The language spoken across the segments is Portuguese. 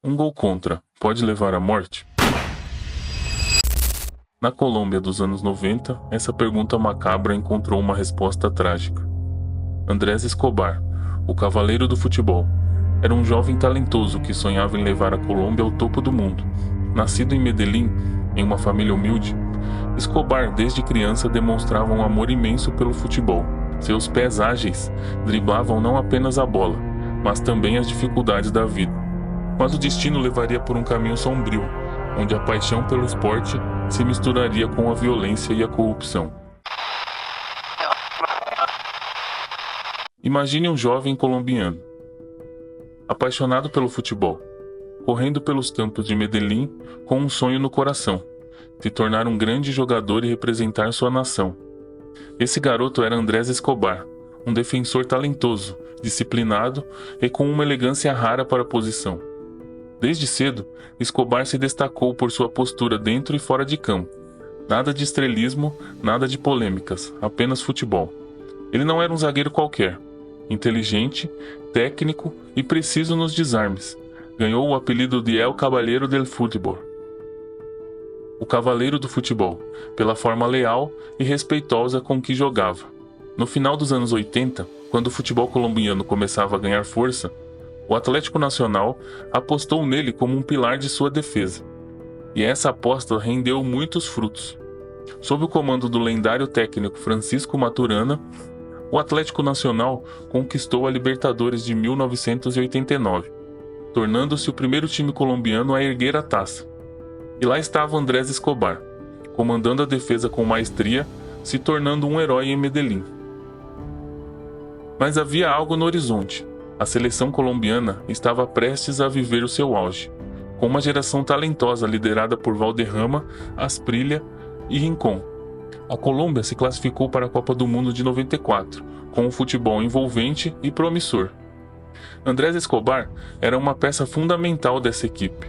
Um gol contra pode levar à morte? Na Colômbia dos anos 90, essa pergunta macabra encontrou uma resposta trágica. Andrés Escobar, o cavaleiro do futebol, era um jovem talentoso que sonhava em levar a Colômbia ao topo do mundo. Nascido em Medellín, em uma família humilde, Escobar desde criança demonstrava um amor imenso pelo futebol. Seus pés ágeis driblavam não apenas a bola, mas também as dificuldades da vida. Mas o destino levaria por um caminho sombrio, onde a paixão pelo esporte se misturaria com a violência e a corrupção. Imagine um jovem colombiano, apaixonado pelo futebol, correndo pelos campos de Medellín com um sonho no coração, se tornar um grande jogador e representar sua nação. Esse garoto era Andrés Escobar, um defensor talentoso, disciplinado e com uma elegância rara para a posição. Desde cedo, Escobar se destacou por sua postura dentro e fora de campo. Nada de estrelismo, nada de polêmicas, apenas futebol. Ele não era um zagueiro qualquer. Inteligente, técnico e preciso nos desarmes. Ganhou o apelido de El Caballero del Fútbol, o cavaleiro do futebol, pela forma leal e respeitosa com que jogava. No final dos anos 80, quando o futebol colombiano começava a ganhar força, o Atlético Nacional apostou nele como um pilar de sua defesa. E essa aposta rendeu muitos frutos. Sob o comando do lendário técnico Francisco Maturana, o Atlético Nacional conquistou a Libertadores de 1989, tornando-se o primeiro time colombiano a erguer a taça. E lá estava Andrés Escobar, comandando a defesa com maestria, se tornando um herói em Medellín. Mas havia algo no horizonte. A seleção colombiana estava prestes a viver o seu auge, com uma geração talentosa liderada por Valderrama, Asprilla e Rincón. A Colômbia se classificou para a Copa do Mundo de 94, com um futebol envolvente e promissor. Andrés Escobar era uma peça fundamental dessa equipe.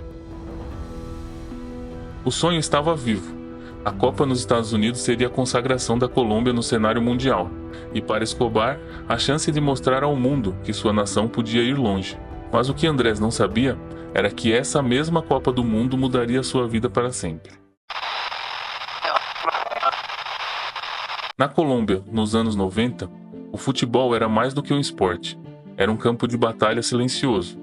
O sonho estava vivo. A Copa nos Estados Unidos seria a consagração da Colômbia no cenário mundial, e para Escobar, a chance de mostrar ao mundo que sua nação podia ir longe. Mas o que Andrés não sabia era que essa mesma Copa do Mundo mudaria sua vida para sempre. Na Colômbia, nos anos 90, o futebol era mais do que um esporte. Era um campo de batalha silencioso,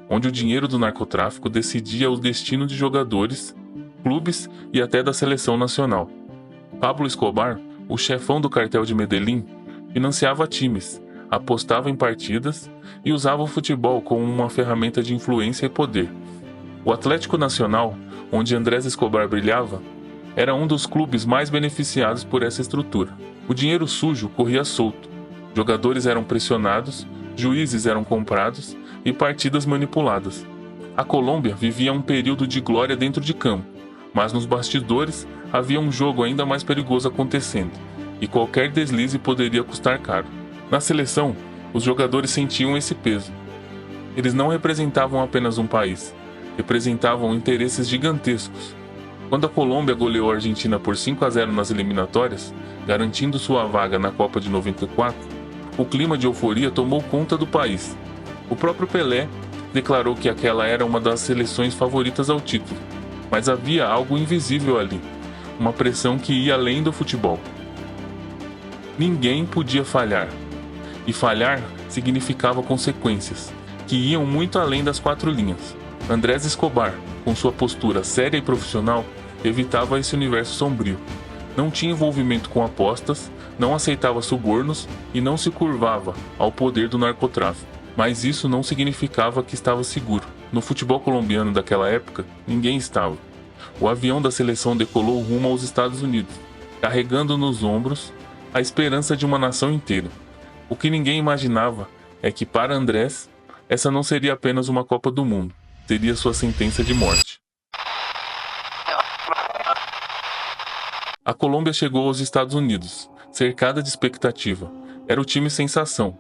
onde o dinheiro do narcotráfico decidia o destino de jogadores, clubes e até da seleção nacional. Pablo Escobar, o chefão do cartel de Medellín, financiava times, apostava em partidas e usava o futebol como uma ferramenta de influência e poder. O Atlético Nacional, onde Andrés Escobar brilhava, era um dos clubes mais beneficiados por essa estrutura. O dinheiro sujo corria solto, jogadores eram pressionados, juízes eram comprados e partidas manipuladas. A Colômbia vivia um período de glória dentro de campo, mas nos bastidores havia um jogo ainda mais perigoso acontecendo, e qualquer deslize poderia custar caro. Na seleção, os jogadores sentiam esse peso. Eles não representavam apenas um país, representavam interesses gigantescos. Quando a Colômbia goleou a Argentina por 5-0 nas eliminatórias, garantindo sua vaga na Copa de 94, o clima de euforia tomou conta do país. O próprio Pelé declarou que aquela era uma das seleções favoritas ao título, mas havia algo invisível ali, uma pressão que ia além do futebol. Ninguém podia falhar, e falhar significava consequências, que iam muito além das quatro linhas. Andrés Escobar, com sua postura séria e profissional, evitava esse universo sombrio. Não tinha envolvimento com apostas, não aceitava subornos e não se curvava ao poder do narcotráfico. Mas isso não significava que estava seguro. No futebol colombiano daquela época, ninguém estava. O avião da seleção decolou rumo aos Estados Unidos, carregando nos ombros a esperança de uma nação inteira. O que ninguém imaginava é que, para Andrés, essa não seria apenas uma Copa do Mundo, seria sua sentença de morte. A Colômbia chegou aos Estados Unidos, cercada de expectativa. Era o time sensação,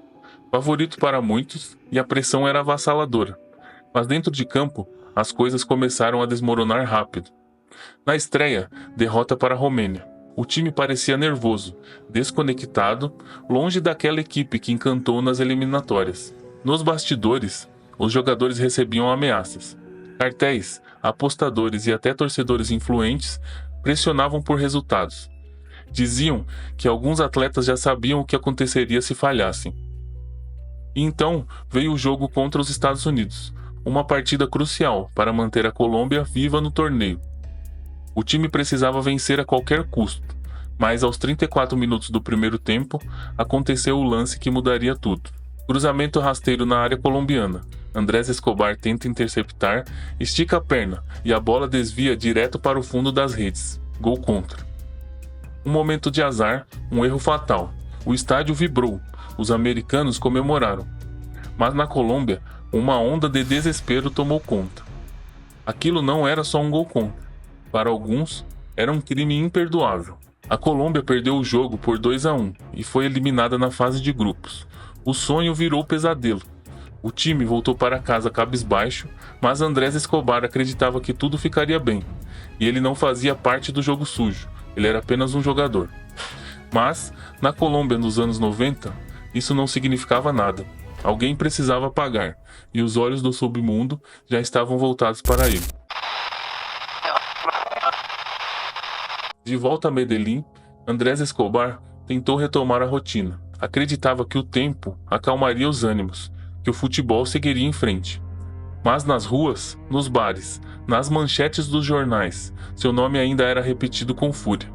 favorito para muitos, e a pressão era avassaladora. Mas dentro de campo, as coisas começaram a desmoronar rápido. Na estreia, derrota para a Romênia. O time parecia nervoso, desconectado, longe daquela equipe que encantou nas eliminatórias. Nos bastidores, os jogadores recebiam ameaças. Cartéis, apostadores e até torcedores influentes pressionavam por resultados. Diziam que alguns atletas já sabiam o que aconteceria se falhassem. E então veio o jogo contra os Estados Unidos, uma partida crucial para manter a Colômbia viva no torneio. O time precisava vencer a qualquer custo, mas aos 34 minutos do primeiro tempo, aconteceu o lance que mudaria tudo. Cruzamento rasteiro na área colombiana. Andrés Escobar tenta interceptar, estica a perna e a bola desvia direto para o fundo das redes. Gol contra. Um momento de azar, um erro fatal. O estádio vibrou, os americanos comemoraram. Mas na Colômbia, uma onda de desespero tomou conta. Aquilo não era só um gol contra. Para alguns, era um crime imperdoável. A Colômbia perdeu o jogo por 2-1 e foi eliminada na fase de grupos. O sonho virou pesadelo. O time voltou para casa cabisbaixo, mas Andrés Escobar acreditava que tudo ficaria bem. E ele não fazia parte do jogo sujo, ele era apenas um jogador. Mas, na Colômbia nos anos 90, isso não significava nada. Alguém precisava pagar, e os olhos do submundo já estavam voltados para ele. De volta a Medellín, Andrés Escobar tentou retomar a rotina. Acreditava que o tempo acalmaria os ânimos, que o futebol seguiria em frente. Mas nas ruas, nos bares, nas manchetes dos jornais, seu nome ainda era repetido com fúria.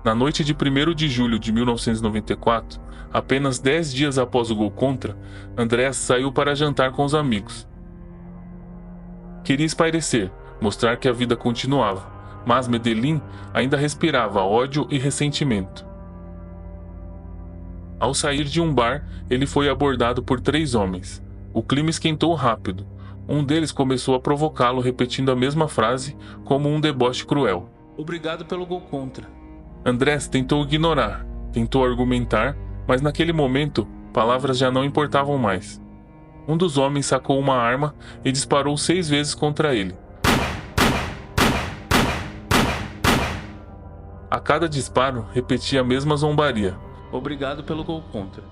Na noite de 1º de julho de 1994, apenas 10 dias após o gol contra, Andrés saiu para jantar com os amigos. Queria espairecer, mostrar que a vida continuava, mas Medellín ainda respirava ódio e ressentimento. Ao sair de um bar, ele foi abordado por 3 homens. O clima esquentou rápido. Um deles começou a provocá-lo repetindo a mesma frase como um deboche cruel. "Obrigado pelo gol contra." Andrés tentou ignorar, tentou argumentar, mas naquele momento, palavras já não importavam mais. Um dos homens sacou uma arma e disparou 6 vezes contra ele. A cada disparo, repetia a mesma zombaria. "Obrigado pelo gol contra."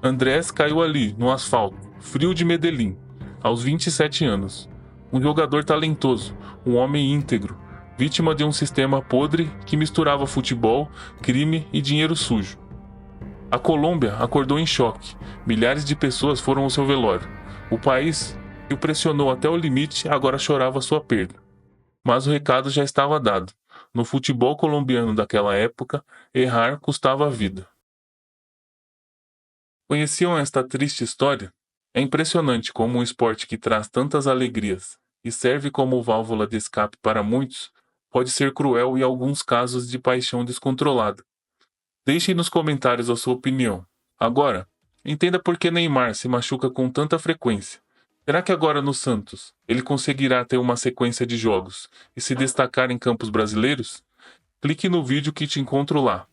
Andrés caiu ali, no asfalto, frio de Medellín, aos 27 anos. Um jogador talentoso, um homem íntegro, vítima de um sistema podre que misturava futebol, crime e dinheiro sujo. A Colômbia acordou em choque. Milhares de pessoas foram ao seu velório. O país, que o pressionou até o limite, agora chorava sua perda. Mas o recado já estava dado. No futebol colombiano daquela época, errar custava a vida. Conheciam esta triste história? É impressionante como um esporte que traz tantas alegrias e serve como válvula de escape para muitos, pode ser cruel em alguns casos de paixão descontrolada. Deixe nos comentários a sua opinião. Agora, entenda por que Neymar se machuca com tanta frequência. Será que agora no Santos ele conseguirá ter uma sequência de jogos e se destacar em campos brasileiros? Clique no vídeo que te encontro lá.